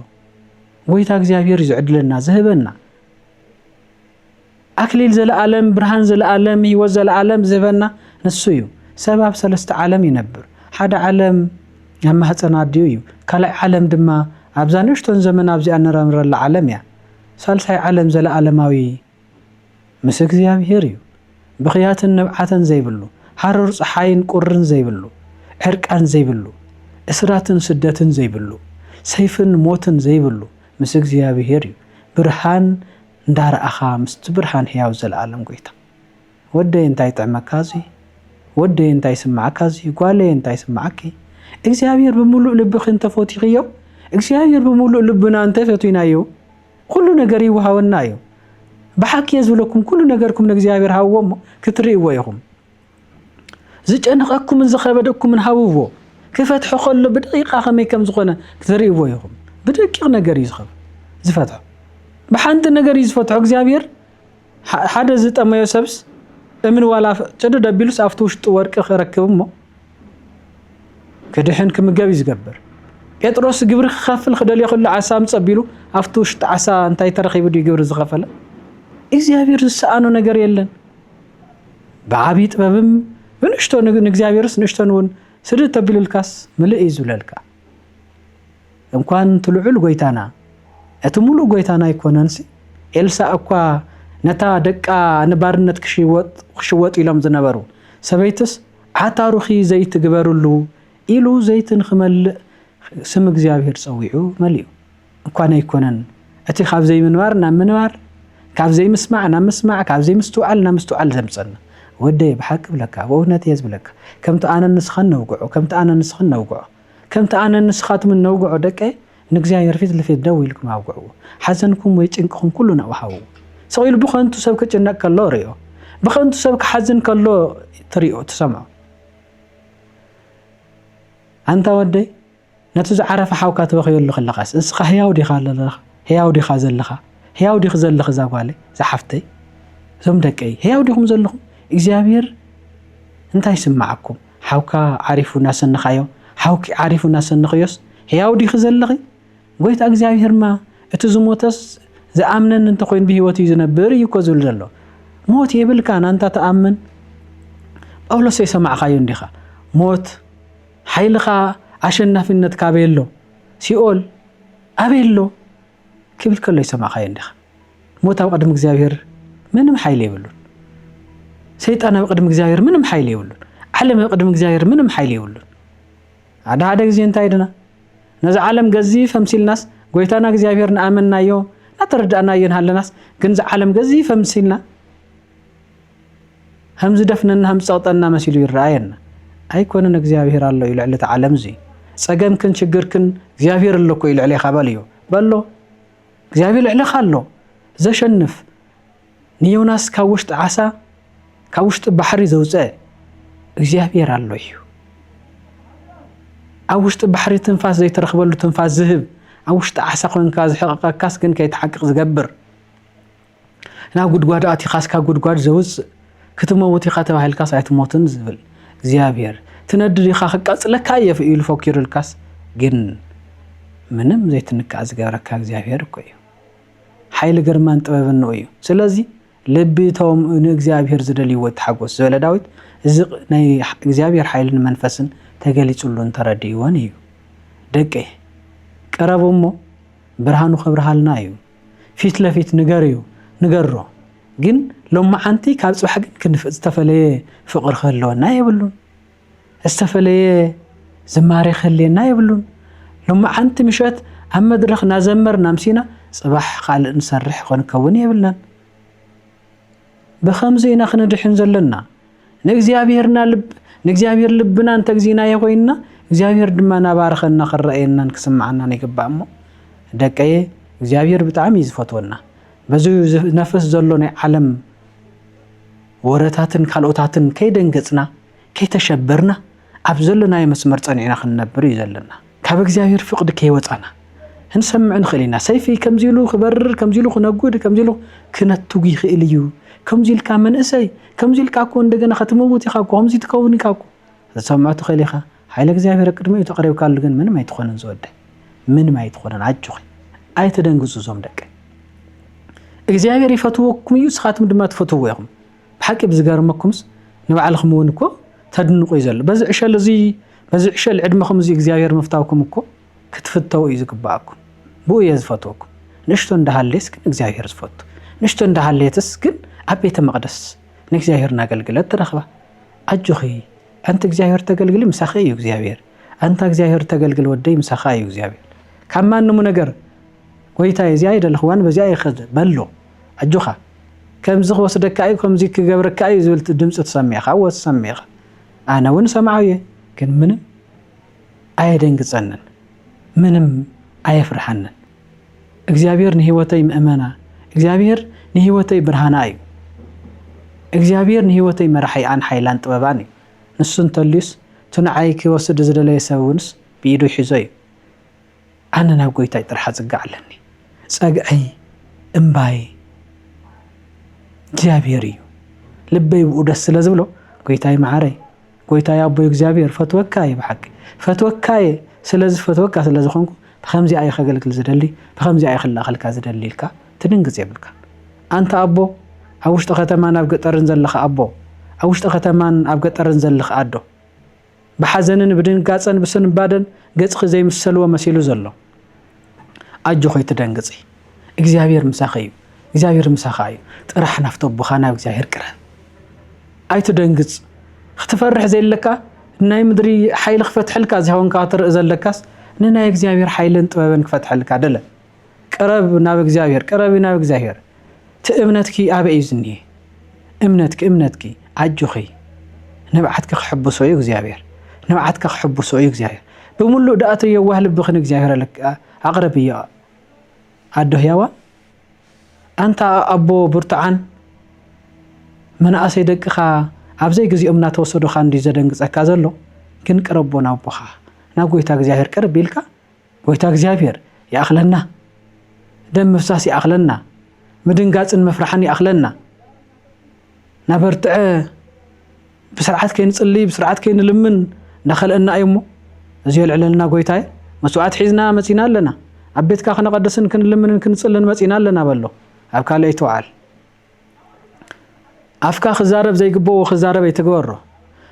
Speaker 1: ጎይታ እግዚአብሔር ይዝዕድለና ዝህበና አክሊል ዘለዓለም ብርሃን ዘለዓለም ህይወት ዘለዓለም ዝህበና ንሱ እዩ ሰባብ ሰለስተ ዓለም ይነብር ሓደ ዓለም ያማህፀና ዲዩ እዩ ካልኣይ ዓለም ድማ አብዛንሽቶን ዘመን ኣብዚኣ ንረምረላ ዓለም ያ ሳልሳይ ዓለም ዘለዓለማዊ ምስ እግዚአብሔር እዩ ብኽያትን ነብዓትን ዘይብሉ ሓረር ፀሓይን ቁርን ዘይብሉ ዕርቃን ዘይብሉ እስራትን ስደትን ዘይብሉ ሰይፍን ሞትን ዘይብሉ ምስ እግዚአብሔር እዩ ብርሃን እንዳረአኻ ምስቲ ብርሃን ሕያው ዘለዓለም ጎይታ ወደይ እንታይ ጥዕመካዚ ወደይ እንታይ ስማዓካዚ ጓለይ እንታይ ስማዓኪ እግዚአብሔር በሙሉእ ልብኽ እንተፈቲኽዮ እግዚአብሔር በሙሉእ ልብና እንተፈቲናዮ ኩሉ ነገር ይወሃወና እዩ በሓቂ ዝብለኩም ኩሉ ነገርኩም ንእግዚአብሔር ሃብዎሞ ክትርእይዎ ኢኹም ዝጨነቐኩም ዝኸበደኩም ሃብዎ ክፈትሖ ከሎ ብደቂቃ ከመይ ከም ዝኾነ ክትርእይዎ ኢኹም ብደቂቕ ነገር ይዝኸብ ዝፈትሖ በሓንቲ ነገር ይዝፈትሖ እግዚአብሔር ሓደ ዝጠመዮ ሰብስ እምን ዋላ ጭድ ደቢሉስ ኣፍቲ ውሽጡ ወርቂ ክረክብሞ ክድሕን ክምገብ ይዝገብር ጴጥሮስ ግብሪ ክኸፍል ክደልዮ ከሎ ዓሳ ምጸቢሉ ኣፍቲ ውሽጡ ዓሳ እንታይ ተረኺቡ ዲ ግብሪ ዝኸፈለ እግዚአብሔር ዝሰኣኖ ነገር የለን ብዓቢ ጥበብም ብንሽቶ ንእግዚአብሔርስ ንሽቶን ስድ ተብልልካስ ምልእ ይዝብለልካ እንኳን ትልዑል ጎይታና እቲ ሙሉእ ጎይታና ይኮነንሲ ኤልሳ እኳ ነታ ደቃ ንባርነት ክሽወጥ ኢሎም ዝነበሩ ሰበይትስ ዓታሩኺ ዘይት ግበሩሉ ኢሉ ዘይትን ክመልእ ስም እግዚአብሔር ፀዊዑ መሊኡ እንኳን ኣይኮነን እቲ ካብ ዘይምንባር ናብ ምንባር ካብ ዘይምስማዕ ናብ ምስማዕ ካብ ዘይምስትውዓል ናብ ምስትውዓል ዘምፀና ወደይ بحق ብለካ ወውነት የዝብለካ ከምቲ ኣነ ንስኸን ነውግዖ ከምቲ ኣነ ንስኸን ነውግዖ ከምቲ ኣነ ንስኻትም ነውግዖ ደቀ ንእግዚአብሔር ፊት ለፊት ደው ኢልኩም አውግዑ ሓዘንኩም ወይ ጭንቅኩም ኩሉ ነውሃው ሰቂሉ ብኸንቱ ሰብ ክጭነቅ ከሎ ሪኦ ብኸንቱ ሰብ ክሓዝን ከሎ ትሪኦ ትሰምዖ አንተ ወደይ ነቲ ዝዓረፈ ሓውካ ትበኺየሉ ከለኻስ እስኻ ህያው ዲኻ ዘለኻ ህያው ዲኽ ዘለኽ ዛጓለ ዝሓፍተይ ዞም ደቀይ ህያው ዲኹም ዘለኹም እግዚአብሔር እንታይ ስማዓኩም ሓውካ ዓሪፉና ሰንኻዮ ሓውኪ ዓሪፉና ሰንኽዮስ ህያው ዲኽ ዘለኺ ጎይታ እግዚአብሔር ማ እቲ ዝሞተስ ዝኣምነን እንተ ኮይን ብህይወት እዩ ዝነብር እዩ እኮ ዝብል ዘሎ ሞት የብልካ ናንታ ተኣምን ጳውሎስ የሰማዕኻዮ እንዲኻ ሞት ሓይልኻ ኣሸናፊነት ካበየሎ ሲኦል ኣበየሎ كيف كله يسمع خاين دخ موت أو قدم እግዚአብሔር ምንም ኃይል ይብሉን ሰይጣን أو قدم እግዚአብሔር ምንም ኃይል ይብሉን ዓለም أو قدم እግዚአብሔር ምንም ኃይል ይብሉን አዳ ጊዜ እንታይድና ነዛ ዓለም ገዚ ፈምሲልናስ ጎይታና እግዚአብሔር ነአመናዮ ናተረዳና የንሃለናስ ግን ዛ ዓለም ገዚ ፈምሲልና همز دفننا هم صوتنا مسيلو يراينا أيكون እግዚአብሔር الله يلعل تعلم زي صقم كن شجر كن እግዚአብሔር الله كو يلعل خباليو بلو እግዚአብሔር يلعل خالو زشنف نيوناس كاوشت عسى كاوشت بحري زوزة እግዚአብሔር الله يو أوشت بحري تنفاس زي ترخبلو تنفاس ذهب أوشت عسى كن كاز حقق كاس كن كي يتحقق زجبر نا قد أتي خاص كقد زوز كتموتي خاتم هالكاس عتموتن زبل እግዚአብሔር تندري خاخ لك كايف يلو فكر الكاس جن منم زي تنكاز جارك እግዚአብሔር እኮ እዩ ኃይል ገርማን ጥበብን ነው እዩ ስለዚህ ለቤቶም እግዚአብሔር ዝደልይ ወትሐጎስ ዘለ ዳዊት እዚ ናይ እግዚአብሔር ኃይልን መንፈስን ተገሊጹሉን ተረዲዮን እዩ ደቀ ቀረቦሞ ብርሃኑ خبرሃልና እዩ ፊት ለፊት ንገርዩ ንገሮ ግን لما عنتي كاب صبح كنف استفليه فقر خلونا يبلون استفليه زماري خلينا يبلون لما عنتي مشات هم درخنا زمرنا مسينا صباح قال نسرح ونكون يبلنا بخمسينا خنا دحين زلنا نغزيابيرنا لب نغزيابير لبنا انت غزينا يقوينا እግዚአብሔር ድማና ባረኸና خرأينا نكسمعنا نيقبامو دقيه እግዚአብሔር بتعام يزفتونا بزو نفس زلوني عالم ورتاتن كالوتاتن كي دنقصنا كي تشبرنا أبزلنا يمسمر صنعنا خنبر يزلنا كاب እግዚአብሔር فقد كي وطانا نسمع نخلينا سيفي كمزيلو خبرر كمزيلو خنقود كمزيلو كنتوغي خيليو كمزيل كامن اسي كمزيل كاكو እንደገና ከተመውት ይኻኩ ከምዚ ተከውን ይካኩ ተሰማዕቱ خليخه ኃይለ እግዚአብሔር ቅድመ ይተቀረብ ካል ግን ምንም አይተኾነን ዘወደ ምንም አይተኾነን አጭኹ አይተደንግዙ ዞም ደቀ እግዚአብሔር ይፈትወኩም ይስኻትም ድማ ተፈትወይኩም بحق بزغرمكمس نبعلكم ونكو تدنقو يزل بز عشل زي بز عشل عدمكم زي እግዚአብሔር مفتاوكم እኮ ክትፈተው ይዝግባኩም بو يزفتوكم نشتو እንደሃለስ ግን እግዚአብሔር ዝፈቱ نشتو እንደሃለትስ ግን አቤተ መቅደስ ንእግዚአብሔር ናገልግለት ተረخባ አጅኺ አንተ እግዚአብሔር ተገልግል ምሳኺ እግዚአብሔር አንተ እግዚአብሔር ተገልግል ወደይ ምሳኺ እግዚአብሔር ከማንሙ ነገር ወይታ እዚያ አይደልኹዋን በዚያ ይخذ በሎ አጅኻ كم زخ وصدك أي كم زيك جبرك أي زولت دمس تسميخ أو تسميخ أنا وين سمعويه كن منم أي دنق صنن منم أي فرحنا እግዚአብሔር ንህይወተይ መእመና እግዚአብሔር ንህይወተይ ብርሃና እዩ እግዚአብሔር ንህይወተይ መራሒ አን ኃይላን ጥበባን ንሱን ተልዩስ ትንዓይክ ወስድ ዝደለየ ሰውንስ ቢኢዱ ሒዞይ አነ ናብ ጎይታይ ጥርሓ ጽጋዓለኒ ጸግዐይ እምባይ እግዚአብሔር እዩ ልበይ ወደስ ስለዝብሎ ጎይታይ ማዓረይ ጎይታይ አቦይ እግዚአብሔር ፈትወካይ በሐቅ ፈትወካይ ስለዚ ፈትወካ ስለዚ ኾንኩ بخمزي أي خجلك الزدلي بخمزي أي خلا خلك زدلي لك تنجز يبلك أنت أبو أوش تختمان أبقى ترنزل لخ أبو أوش تختمان أبقى ترنزل لخ أدو بحزنن بدين قاصن بسن بادن قص زي مسلوه مسيلو زلو أجو خوي تدنجزي እግዚአብሔር مساخي እግዚአብሔር مساخي طرح نفتو بخانا እግዚአብሔር كره أي تدنجز اختفرح زي لك ناي مدري حيل فتح لك زهون كاتر زلكاس ننا እግዚአብሔር ኃይልን ጥበብን ክፈትሐልካ አይደለ ቀረብ ናብ እግዚአብሔር ቀረብ ናብ እግዚአብሔር ትእምነትኪ አበይ ዝኒ እምነትኪ አጅኺ ነብዓትከ ክሕብሶ እዩ እግዚአብሔር ነብዓትከ ክሕብሶ እዩ እግዚአብሔር በሙሉ ዳአት የዋህ ልብኽን እግዚአብሔር ለክ አቅረብ ያ አደህያዋ አንተ አቦ ብርቱዓን መናእሰይ ደቅኻ ኣብዘይግዚኦም ናተወሰዱኻ እንዲ ዘደንግጸካ ዘሎ ግን ቀረቦና አቦኻ نا قويتا እግዚአብሔር قرب يلك قويتا እግዚአብሔር يأخلنا دم مفساس يأخلنا مدنقاصن مفرحان يأخلنا نبرتع بسرعات كاين نصلي بسرعات كاين نلمن دخلنا ايمو ازيل عللنا قويتا مسوعات حيزنا مصينا لنا عبيتك خنا قدسن كنلمن كنصلن مصينا لنا بلو اب كالي توعال افكا خزارب زي قبو خزارب يتغبرو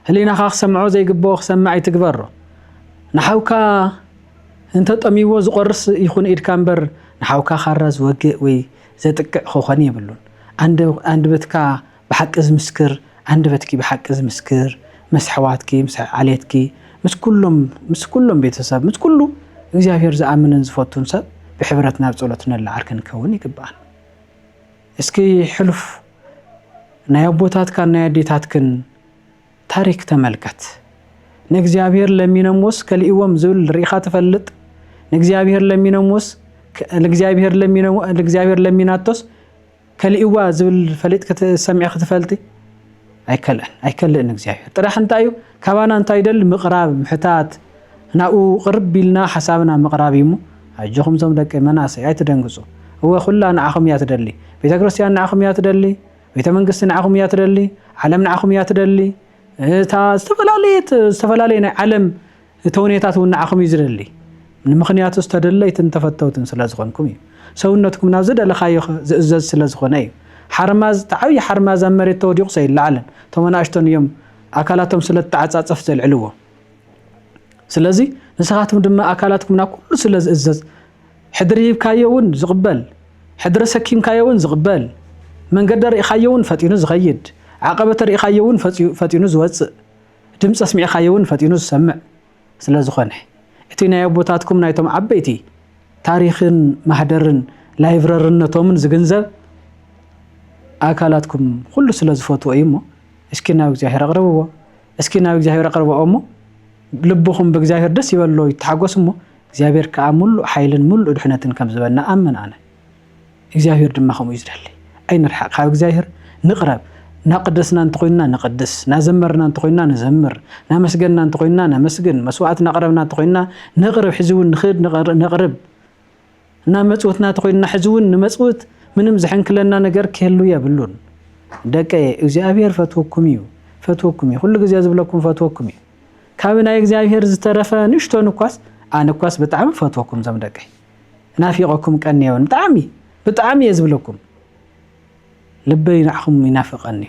Speaker 1: هلينا خا سمعو زي قبو سمع يتغبرو نحوكا انت طميو زقرس يكون ايد كامبر نحاوكا خرز وجه وي زتقع خوخني يبلون عند بتكا بحق از مسكر عند بتكي بحق از مسكر مسحواتكي مسح عليتكي مس كلهم بيتساب مس كله እግዚአብሔር زامنن زفوتون سب بحبرتنا بصلتنا العركن كون يقبال اسكي حلف نايبوتاتكا نايديتاتكن تاريخ تملكت نግዚአብሔር ለሚነሞስ ከልኢወም ዝብል ሪኻ ተፈልጥ نግዚአብሔር ለሚነሞስ ለእግዚአብሔር ለሚናቶስ ከልኢዋ ዝብል ፈሊጥ ከተሰሚዕ ክትፈልጥ አይከለን እግዚአብሔር ጥራህ እንታዩ ካባና እንታይ ደል ምቅራብ ምሕታት ናኡ ቅርብ ቢልና ሐሳብና ምቅራብ ይሙ አጀኹም ዘም ደቀ መናሰይ አይተደንግጹ هو كلنا نعخم ياتدلي بيت ክርስቲያን نعخم ياتدلي بيت መንግስት نعخم ياتدلي ዓለም نعخم ياتدلي تا استفلالينا ዓለም ተውኔታቱን نعخم يزدلي من ምክንያቱ استدليت ተፈተውትን ስለዝኾንኩም እዩ ሰውነትኩም ናብ ዝደለኻዮ ዝእዘዝ ስለዝኾነ እዩ حرماز تعوي حرماز مريت توديق سيلعلن تمناشتن يوم አካላቶም ስለተዓጻጸፍ ዘልዕልዎ ስለዚህ ንስኻትም ድማ አካላትኩምና ኩሉ ስለዝእዘዝ حدري كايون زقبل حدر سكين كايون زقبل من قدر يخايون فتينو زخيد عقبة يخايون فتينو زوص دمص اسمع خايون فتينو سمع سلازخونه اتينا يبوتاتكم نايتم عبيتي تاريخن محدرن لايبررنتوم زغنزب አካላትኩም ሁሉ ስለዝፈቱ አይሞ እስኪና እግዚአብሔር አቅርበው እስኪና እግዚአብሔር አቅርበው አሞ ልብኹም በእግዚአብሔር ደስ ይበለው ይታጎስሞ እግዚአብሔር ከአሙሉ ኃይልን ሙሉ ድህነትን ከምዝበና አመን አነ እግዚአብሔር ድማ ከም ይዝደል አይንርሐ ካብ እግዚአብሔር ንቅረብ ናቅደስና እንተኮይና ንቅደስ ናዘመርና እንተኮይና ንዘምር ናመስገንና እንተኮይና ናመስግን መስዋዕት ናቅረብና እንተኮይና ንቅረብ ሕዝውን ንኽድ ንቅረብ ናመጽውትና እንተኮይና ሕዝውን ንመጽውት ምንም ዝሕንክለና ነገር ከሉ ያብሉን ደቀ እግዚአብሔር ፈትወኩም ሁሉ ጊዜ ዝብለኩም ፈትወኩም ካብና እግዚአብሔር ዝተረፈ ንሽቶን ኳስ አንኳስ በጣም ፈትወኩም ዘምደቀ ናፊቆኩም ቀንየውን በጣም ይዝብለኩም ልበይ ናኹም ይናፍቀኒ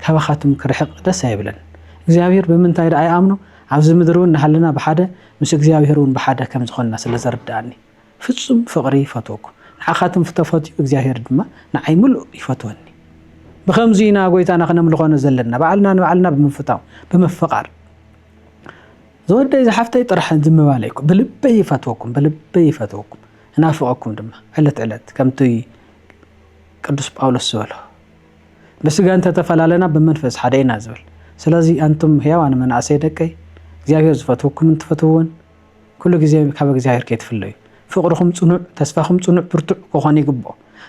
Speaker 1: ካብኻቱም ክርሕቅ ደስ አይብለን እግዚአብሔር በመንታይ ዳይ አምኖ ኣብዚ ምድሩን ናሐለና በሓደ ምስ እግዚአብሔሩን በሓደ ከም ዝኾንና ስለዘርዳኒ ፍጹም ፍቅሪ ፈትወኩም አኻትም ፍተፈት እግዚአብሔር ድማ ንዓይ ሙሉ ይፈትወኒ በከምዚና ጎይታና ከነምልኾነ ዘለና በዓልና በመፍታው በመፈቃር زودي زحفتي طرح زمباليكم بلبي فتوكم نافقكم دما علت كمتي قدوس باولوس سوله بس انت تفلالنا بمنفس حدينا زبل سلازي انتم هيوان من اسيدكاي እግዚአብሔር ዝፈትወኩም እንትፈትውን ኩሉ ግዜ ካብ እግዚአብሔር ከይትፍለዩ ፍቅርኩም ጽኑዕ ተስፋኩም ጽኑዕ ብርቱዕ ኮኾን ይግቦ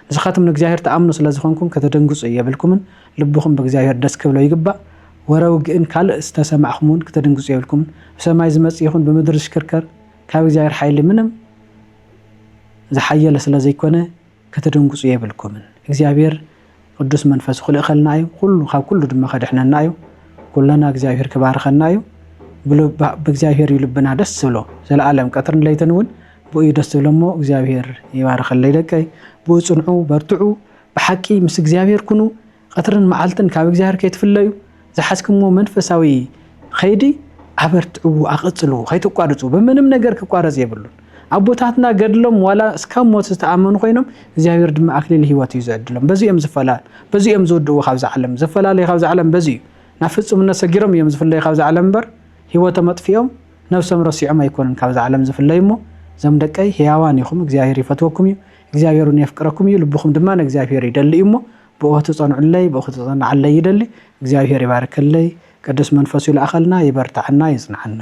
Speaker 1: ንስኻትም ንእግዚአብሔር ተኣምኑ ስለዝኾንኩም ከተደንግጹ የብልኩምን ልብኹም በእግዚአብሔር ደስ ክብሎ ይግባእ ወረው ግን ካል እስተሰማዕኹምን ከተደንግጹ የብልኩም በሰማይ ዝመጽ ይኹን በምድር ዝሽከርከር ካብ እግዚአብሔር ኃይል ምንም ዝሓየለ ስለዘይኮነ ከተደንግጹ የብልኩምን እግዚአብሔር ቅዱስ መንፈስ ክልእኸልና እዩ ኩሉ ካብ ኩሉ ድማ ከድሕነና እዩ ኩለና እግዚአብሔር ክባርከና እዩ በእግዚአብሔር ይልብና ደስ ብሎ ዘለዓለም ቀትርን ለይተንውን بوي دستلمو እግዚአብሔር ይባርከለይ ደቀይ በጽንዑ በርትዑ በሐቂ ምስ እግዚአብሔር ኩኑ ቀትርን መዓልትን ካብ እግዚአብሔር ከይትፍለዩ ዝሐስክሞ መንፈሳዊ ኸይዲ አበርትዑ አቅጽሉ ከይትቋርጹ በምንም ነገር ከቋረጽ ይብሉን አቦታትና ገድሎም ዋላ እስከ ሞት ተአመኑ ኮይኖም እግዚአብሔር ድማ አክሊል ህይወት ይዘድሎም በዚህም ዝፈላል በዚህም ዝወድው ካብ ዘዓለም ዝፈላል ካብ ዘዓለም በዚህ ናፍጽምነት ሰጊሮም የም ዝፈላይ ካብ ዘዓለም በር ህይወት መጥፊኦም ነፍሰም ረሲዖም አይኮንን ካብ ዘዓለም ዝፈላይሞ زمدقاي هياوان يخم እግዚአብሔር ይፈትወኩም እግዚአብሔሩን ያፍቅረኩም ልብኹም ድማ እግዚአብሔር ይደልይሞ በኦት ጸንዑለይ በኦት ጸንዓለይ ይደሊ እግዚአብሔር ይባርከለይ ቅዱስ መንፈሱ ይላኸልና ይበርታዕና ይጽናዕና